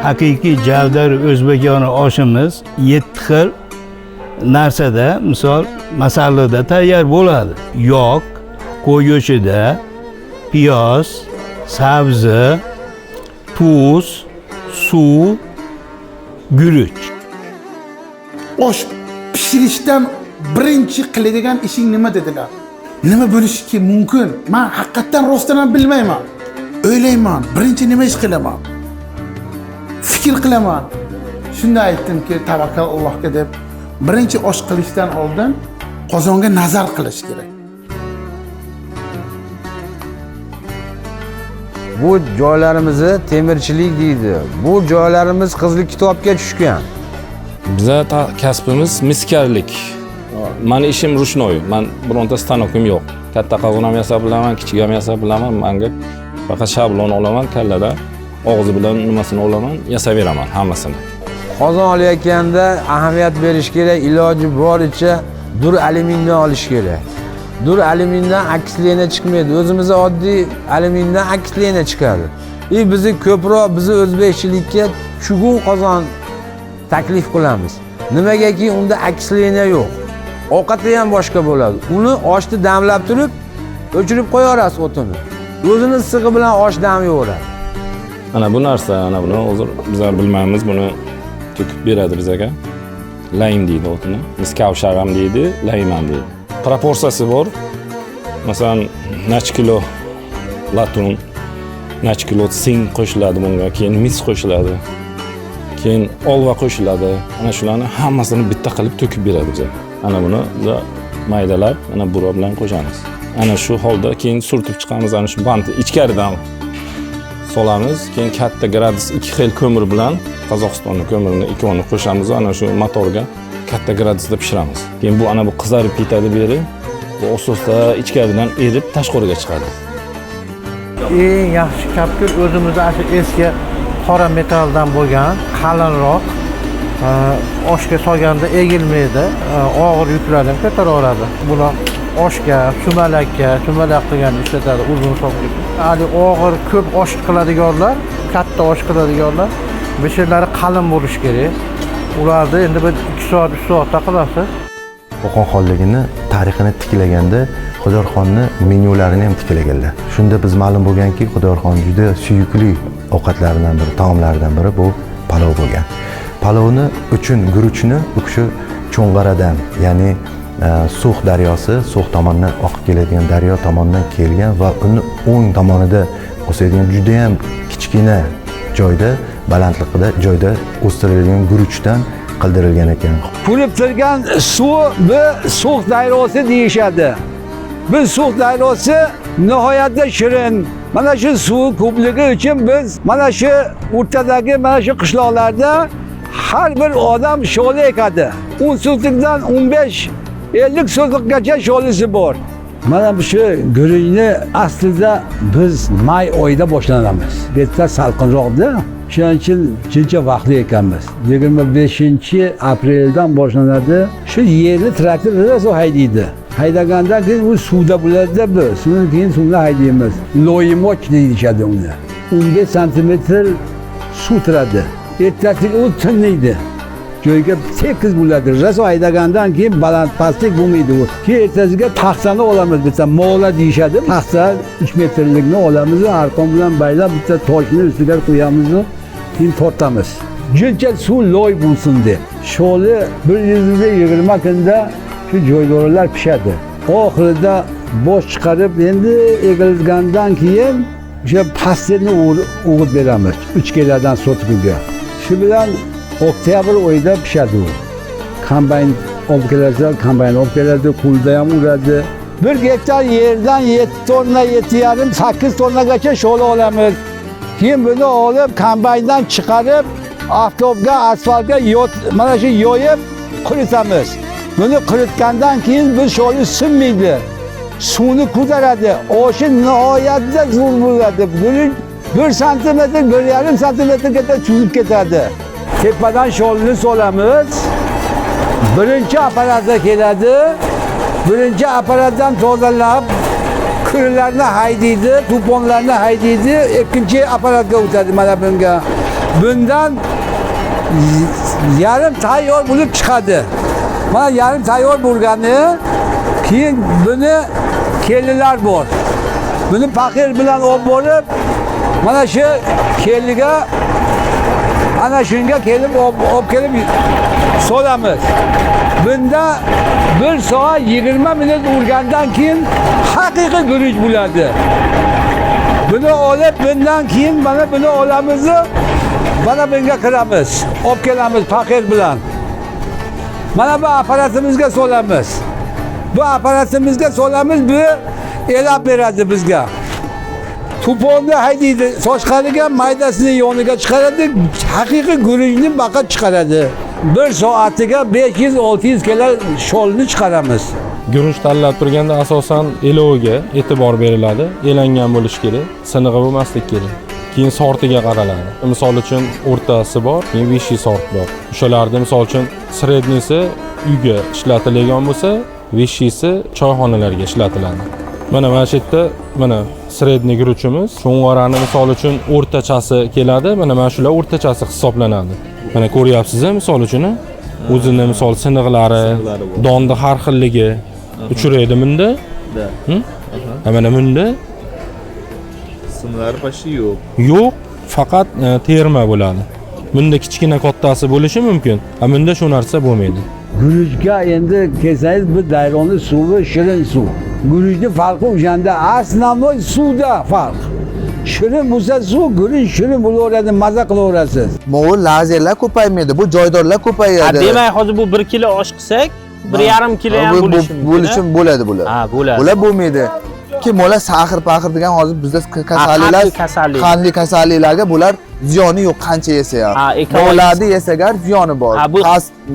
haqiqiy javdar o'zbekona oshimiz 7 xil narsada, misol masalada tayyor bo'ladi. Yog, qo'y go'shtida, piyoz, sabzi, tuz, suv, guruch. Osh pishirishdan birinchi qiladigan ishing nima dedilar? Nima bo'lishi mumkin? Men haqiqatan rostdan ham bilmayman. O'ylayman, birinchi nima ish qilaman? Fikr qilaman. Shunda aytdimki, tavakkal Allohga deb, birinchi osh qilishdan oldin qozonga nazar qilish kerak. Bu joylarimizni temirchilik deydi. Bu joylarimiz qizlik kitobga tushgan. Biza kasbimiz miskarlik. Mani ishim rushnoy. Men bironta stanokim yo'q. Katta qozon ham yasab bilaman, kichik ham yasab bilaman. Menga faqat shablon olaman, kallada og'zi bilan nimasini olaman, yasaveraman hammasini. Qozon olayotganda ahamiyat berish kerak, iloji boricha dur alyumindan olish kerak. Dur alyumindan akslena chiqmaydi. O'zimizda oddiy alyumindan akslena chiqadi. Bizni ko'proq bizni o'zbekchilikka chugun qozon taklif qilamiz. Nimagaki unda akslena yo'q. Ovqati ham boshqa bo'ladi. Uni oshni damlab turib, o'chirib qo'yarasiz o'tini. O'zini issig'i bilan osh damaveradi. Ana bu narsa, ana buni hozir bizlar bilmaymiz, buni to'kib beradi bizga. Laym deydi o'tini. Biz kavshar ham deydi, laym ham deydi. Proporsiyasi bor. Masalan, necha kilo latun, necha kilo sing qo'shiladi bunga, keyin mis qo'shiladi. Keyin olva qo'shiladi. Ana shularni hammasini bitta qilib to'kib beradi bizga. Ana buni biz maydalab, mana buro bilan qo'shamiz. Ana shu holda keyin surtib chiqamiz, ana shu bandni ichkaridan solamiz. Keyin katta gradus 2 xil ko'mir bilan Qozog'istonning ko'mirini ikkovini qo'shamiz, ana shu motorga katta gradusda pishiramiz. Keyin bu ana bu qizarib ketadi beri. Bu asosda ichkaridan erib tashqariga chiqadi. Eng yaxshi kapkir o'zimizda shu eski qora metalldan bo'lgan, qalinroq, oshga solganda egilmaydi, og'ir yuklarni ko'taraveradi. Buni oshga, sumalak qilgan ishlatadi, uzun soqlik. Hali og'ir ko'p osh qiladiganlar, katta osh qiladiganlar, beshalari qalin bo'lishi kerak. Ularni endi bir 2 soat, 3 soatda qilasiz. Qo'qon xonligini tarixini tiklaganda Xudoyorxonni menyularini ham tiklaganlar. Shunda biz ma'lum bo'lganki, Xudoyorxon juda suyukli ovqatlaridan biri, taomlaridan biri bu palov bo'lgan. Palovni uchun guruchni u kishi Cho'ng'aradan, ya'ni So'x daryosi, So'x tomonidan oqib keladigan daryo tomonidan kelgan va uni o'ng tomonida o'sadigan juda ham kichkina joyda, balandlikda joyda o'stirilgan guruchdan qildirilgan ekan. Kulib turgan suv bu So'x daryosi deyishadi. Bu So'x daryosi nihoyatda shirin. Mana shu suv ko'pligi uchun biz mana shu o'rtadagi mana shu qishloqlarda har bir odam sho'la ekadi. 10 so'zlikdan 15-50 so'zlikgacha sho'lisi bor. Mana shu guruchni aslida biz may oyida boshlanamiz. Bu yerda salqinroqda. Shuning uchun shuncha vaqtli ekanmiz. 25-apreldan boshlanadi. Shu yerni traktor rosa haydaydi. Haydagandan keyin u suvda bo'ladi-da bu. Shundan keyin suvni haydaymiz. Loyimoch deyishadi uni. 15 santimetr suv turadi. Ertasiga u tinmaydi. Joyga tekis bo'ladi. Rosa haydagandan keyin baland pastlik bo'lmaydi u. Keyin ertasiga taxtani olamiz. Bitta mola deyishadi. Taxta 3 metrlikni olamiz, arqon bilan baylab bitta toshni ustiga qo'yamiz. Keyin tortamiz. Juncha suv loy bo'lsin deb. Sho'li 120 kunda shu joylarlar pishadi. Oxirida bosh chiqarib, endi egilgandan keyin o'sha pastini o'g'it beramiz. 3 kilodan sotibga. Shu bilan oktyabr oyida pishadi u. Kombayn olib keladi, kombayn olib keladi, qo'lda ham uradi. 1 gektar yerdan 7 tonna, 7,5-8 tonnagacha sho'la olamiz. Keyin buni olib, kombayndan chiqarib, avtobusga, asfaltga mana shu yoyib quritamiz. Buni quritgandan keyin bu sho'la sinmaydi. Suvni ko'taradi. Oshi nihoyatda zo'r bo'ladi. Buni 1 santimetr, 1,5 santimetrgacha cho'zib ketadi. Tepadan sho'lni solamiz. Birinchi apparatga keladi. Birinchi apparatdan tozalab, kirlarni haydaydi, to'ponlarni haydaydi. Ikkinchi apparatga o'tadi mana bunga. bundan yarim tayyor bo'lib chiqadi. Mana yarim tayyor bo'lgani, keyin buni kelinlar bor. Buni faqir bilan olib borib, mana shu keliga ana shunga kelib olib kelib solamiz. Bunda 1 soat 20 minut urgandan keyin haqiqiy guruch bo'ladi. Buni olib, bundan keyin mana buni olamiz, mana bunga kiramiz. Olib kelamiz faqir bilan. Mana bu aparatimizga solamiz. Bu aparatimizga solamiz, bu elab beradi bizga. To'ponni haydaydi, sochqariga maydasini yoniga chiqaradi, haqiqiy guruchni faqat chiqaradi. 1 soatiga 500-600 kilo sholni chiqaramiz. Guruch tanlab turganda asosan eloviga e'tibor beriladi. Elangan bo'lishi kerak, sinig'i bo'lmasligi kerak. Keyin sortiga qaraladi. Misol uchun o'rtasi bor, keyin vishi sort bor. O'shalarda misol uchun srednisi uyga ishlatiladigan bo'lsa, vishisi choyxonalarga ishlatiladi. Mana shu yerda mana sredniy guruchimiz, sho'ng'arani misol uchun o'rtachasi keladi. Mana shular o'rtachasi hisoblanadi. Mana ko'ryapsiz, misol uchun o'zini misol siniqlari, donni har xilligi uchraydi bunda. Mana bunda Sınırlar başı yok. yo'q, faqat terma bo'ladi. Bunda kichkina kattasi bo'lishi mumkin, bunda shu narsa bo'lmaydi. Guruchga endi kelsangiz, bu dayroni suvi shirin suv. Guruchni farqi o'shanda, asnovoy suvda farq. Shirin bo'lsa suv, guruch shirin bo'laveradi, maza qilaverasiz. Bu lazerlar ko'paymaydi, bu joydorlar ko'payadi. Demak, hozir bu 1 kilo osh qilsak, 1,5 kilo ham bo'lishi mumkin. Bo'lishim bo'ladi bular. Ha, bo'ladi. Bular bo'lmaydi. Ki mola saxir degan hozir bizda kasalliklar, qandli kasalliklarga bular ziyoni yo'q qancha yesa ham. Bularni yesagar ziyoni bor.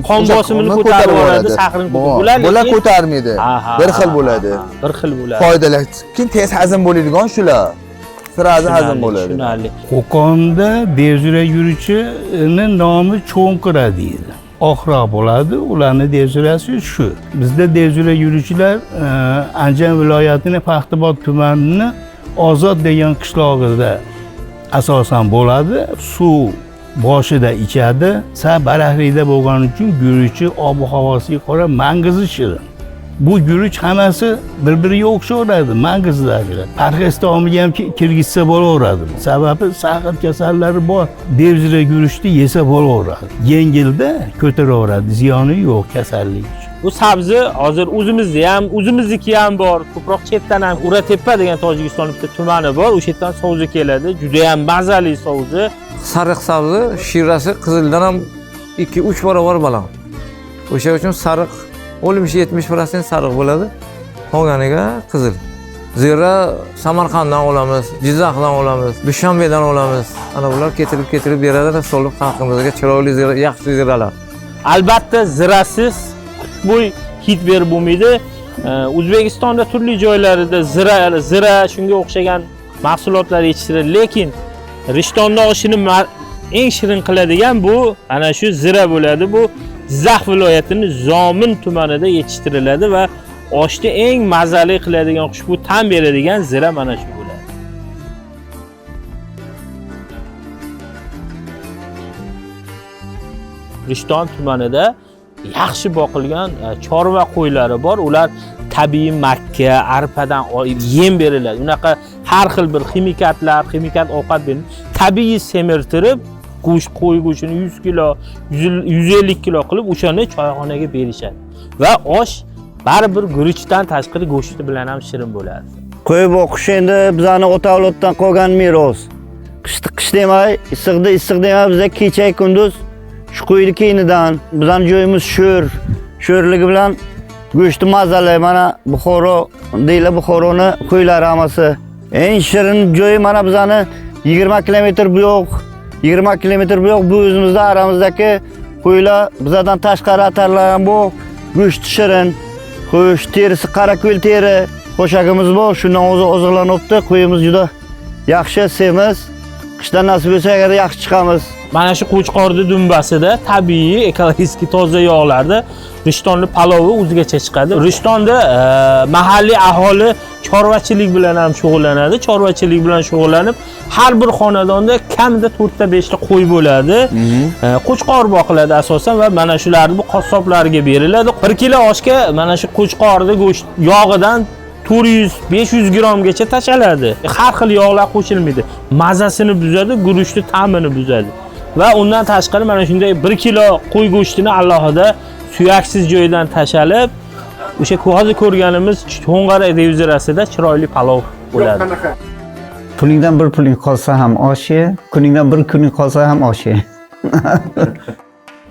Qon bosimini ko'tarib yuboradi, saxrini ko'taradi. Bular ko'tarmaydi. Bir xil bo'ladi. Bir xil bo'ladi. Foydali. Kim tez hazm bo'ladigan shular. Sirazi hazm bo'ladi. Tushunarli. Qo'qonda devzira yuruvchini nomi cho'nqira deydi. Oxroq bo'ladi, ularni devzirasi shu. Bizda devzira yuruvchilar Andijon viloyatining Paxtabod tumanini Ozod degan qishlog'ida asosan bo'ladi. Suv boshida ichadi. Baraxlida bo'lgani uchun guruchi ob-havosiga qarab mangizi shirin. Bu guruch hammasi bir-biriga o'xshaveradi, mangizlari. Parhez taomiga ham kirgizsa bo'laveradi. Sababi saxir kasallari bor. Devzira guruchni yesa bo'laveradi. Yengilda ko'taraveradi, ziyoni yo'q kasallik uchun. Bu sabzi hozir o'zimizniki ham bor. Ko'proq chetdan ham Uratepa degan Tojikistonning bitta tumani bor. O'sha yerdan sovzi keladi. Juda ham mazali sovzi. Sariq sabzi shirasi qizildan ham 2-3 barobar baland. O'sha uchun sariq 70% sariq bo'ladi. Qolganiga qizil. Zira Samarqanddan olamiz, Jizzaxdan olamiz, Dushanbedan olamiz. Ana bular ketirib beradi, solib xalqimizga chiroyli zira, yaxshi ziralar. Albatta zirasiz xushbo'y hid berib bo'lmaydi. O'zbekistonda turli joylarida zira shunga o'xshagan mahsulotlar yetishtiriladi, lekin Rishtonni oshini eng shirin qiladigan bu ana shu zira bo'ladi. Bu Jizzax viloyatining Zomin tumanida yetishtiriladi va oshni eng mazali qiladigan, xushbo'y ta'm beradigan zira mana shu bo'ladi. Rishton tumanida yaxshi boqilgan chorva qo'ylari bor. Ular tabiiy makka, arpadan yem beriladi. Unaqa har xil bir ximikat ovqat berilib, tabiiy semirtirib, qo'y go'shtini 100 kilo, 150 kilo qilib o'shani choyxonaga berishadi. Va osh baribir guruchdan tashqari go'shti bilan ham shirin bo'ladi. Qo'y boqish endi bizani ota-avloddan qolgan meros. Qish demay, issiq demay bizda kecha kunduz shu qo'yni keynidan bizani joyimiz sho'rligi bilan go'shti mazali. Mana Buxoro deyla, Buxoroni qo'ylari hammasi. Eng shirin joyi mana bizani 20 kilometr bu yoq. 20 kilometr bu yoq, bu o'zimizda aramizdagi qo'ylar, bizdan tashqari atarlar ham bor. Go'sht shirin, qo'sh terisi qarako'l teri, qo'shagimiz bor. Shundan o'zi oziqlanibdi. Qo'yimiz juda yaxshi, semiz. Qishdan nasib bo'lsa agar yaxshi chiqamiz. Mana shu Qo'chqorni dumbasida tabiiy ekologik toza yog'larda Rishtonni palovi o'zigacha chiqadi. Rishtonda mahalliy aholi chorvachilik bilan ham shug'ullanadi. Chorvachilik bilan shug'ullanib, har bir xonadonda kamida 4 ta 5 ta qo'y bo'ladi. Qo'chqor boqiladi asosan va mana shularni bu qassoblarga beriladi. 1 kilo oshga mana shu qo'chqorni go'sht yog'idan 400-500 grammgacha tashlanadi. Har xil yog'lar qo'shilmaydi. Mazasini buzadi, guruchni ta'mini buzadi. Va undan tashqari mana shunday 1 kilo qo'y go'shtini alohida suyaksiz joydan tashalib, o'sha hozir ko'rganimiz To'ng'ara devzirasida chiroyli palov bo'ladi. Pulingdan bir puling qolsa ham osh ye, kuningdan bir kuning qolsa ham osh ye.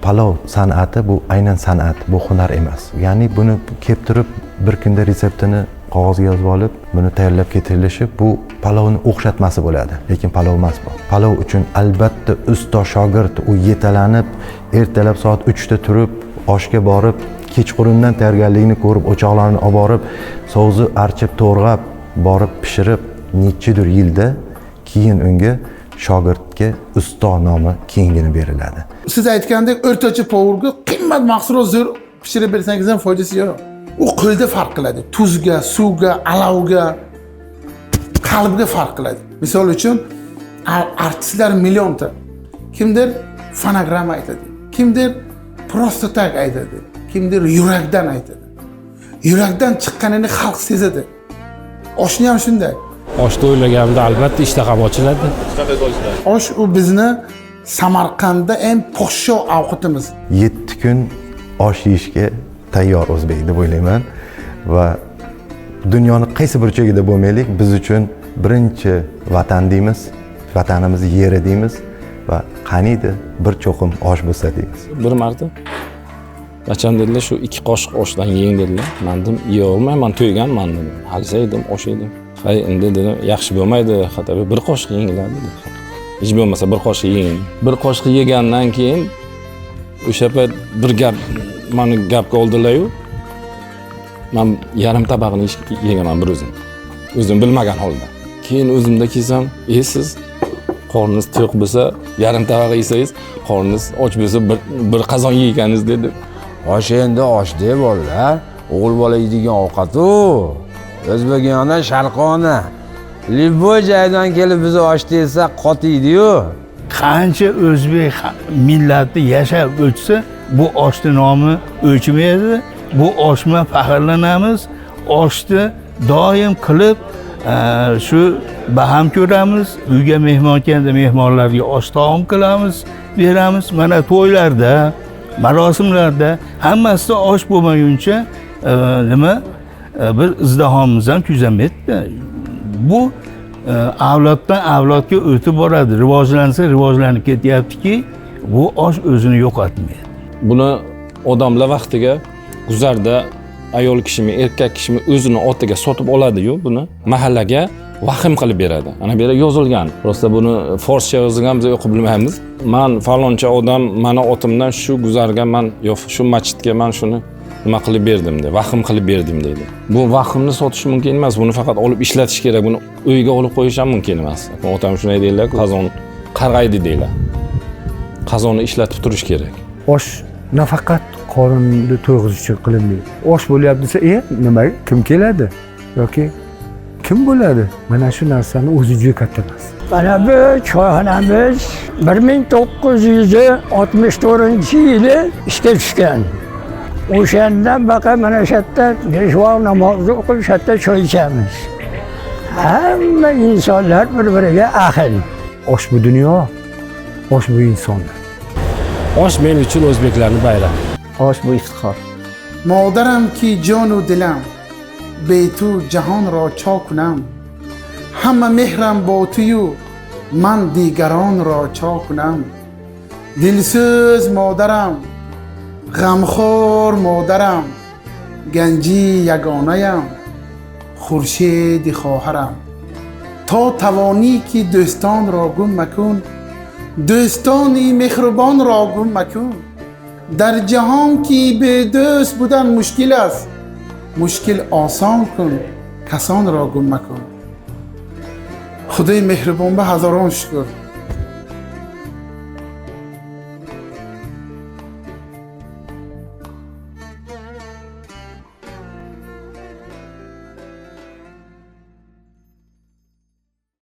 Palov san'ati bu aynan san'at, bu hunar emas. Ya'ni buni kelib turib bir kunda retseptini qog'ozga yozib olib, buni tayyorlab ketirilishi bu palovni o'xshatmasi bo'ladi. Lekin palov emas bu. Palov uchun albatta usto shogird u yetalanib, ertalab soat 3 ta turib, oshga borib, kechqurundan tayyorgarligini ko'rib, o'choqlarni olib borib, so'zni archib, to'g'rab, borib pishirib, nechidir yilda keyin unga shogirdga usto nomi keyingina beriladi. Siz aytgandek o'rtacha povurga qimmat mahsulot zo'r pishirib bersangiz ham foydasi yo'q. U qo'lda farq qiladi. Tuzga, suvga, alavga, qalbga farq qiladi. Misol uchun artistlar millionta. Kimdir fonogramma aytadi, kimdir prosta tak aytadi, kimdir yurakdan aytadi. Yurakdan chiqqanini xalq sezadi. Oshni ham shunday. Oshni o'ylaganimda albatta ishtaham ochiladi. Osh u bizni Samarqandda eng poshsho ovqatimiz. 7 kun osh yeyishga tayyor o'zbek deb o'ylayman va dunyoni qaysi burchagida bo'lmaylik, biz uchun birinchi vatan deymiz, vatanimiz yeri deymiz va qaniydi bir cho'qim osh bo'lsa deymiz. Bir marta qachon dedilar shu 2 qoshiq oshdan yeng dedilar. Men dedim, "Yeya olmayman, to'yganman" dedim. Halisa edim, osh edim. Hay, endi dedim, yaxshi bo'lmaydi, xatobi bir qoshiq yenglar dedi. Hech bo'lmasa bir qoshiq yeng. Bir qoshiq yegandan keyin o'sha payt bir gap meni gapga oldilar-yu. Men yarim tabaqni yegaman bir o'zim. O'zim bilmagan holda. Keyin o'zimda kelsam, siz qorningiz to'q bo'lsa, yarim tabaqa yesangiz, qorningiz och bo'lsa bir qozon yeyganingiz dedi. Osh endi osh deb bolalar, o'g'il bola yeydigan ovqat-u. O'zbekona, sharqona. Libboy joydan kelib biz osh desa qotiydi-yu. Qancha o'zbek millati yashab o'tsa, bu oshning nomi o'chmaydi. Bu osh bilan faxrlanamiz. Oshni doim qilib shu baham ko'ramiz. Uyga mehmon kelganda mehmonlarga osh taom qilamiz, beramiz. Mana to'ylarda, marosimlarda hammasida osh bo'lmaguncha nima bir izdihomimiz ham tuzamaydi. Bu avloddan avlodga o'tib boradi. Rivojlansa rivojlanib ketyaptiki, bu osh o'zini yo'qotmaydi. Buni odamlar vaqtiga guzarda ayol kishimi, erkak kishimi o'zini otiga sotib oladi-yu, buni mahallaga vahim qilib beradi. Ana bu yerda yozilgan. Prosta buni forscha yozilgan, biz o'qib bilmaymiz. Men faloncha odam mana otimdan shu guzarga men shu masjidga men shuni nima qilib berdim dedi, vahim qilib berdim dedi. Bu vahimni sotish mumkin emas, buni faqat olib ishlatish kerak, buni uyga olib qo'yish ham mumkin emas. Otam shunday deydilar, qozon qarg'aydi deydilar. Qozonni ishlatib turish kerak. Osh nafaqat qorinni to'yg'iz uchun qilinmaydi. Osh bo'lyapti desa, nima, kim keladi? Yoki kim bo'ladi? Mana shu narsani o'zi juda katta emas. Mana bu choyxonamiz 1964-yili ishga tushgan. O'shandan baqa mana shu yerda peshvo namozni o'qib, shu yerda choy ichamiz. Hamma insonlar bir-biriga ahil. Osh bu dunyo, osh bu insonlar. Osh men uchun o'zbeklarning bayrami. Osh bu iftixor. مادرم کی جان و دلم به تو جهان را چا کنم همه مهرم با توی و من دیگران را چا کنم دلسوز مادرم غمخوار مادرم گنجی یگانه‌ام خورشید خواهرم تا توانی که دوستان را گم مکن دوستانی مهربان را گم مکن در جهان که به دوست بودن مشکل است مشکل آسان کن کسان را گم مکن خدای مهربان به هزاران شکر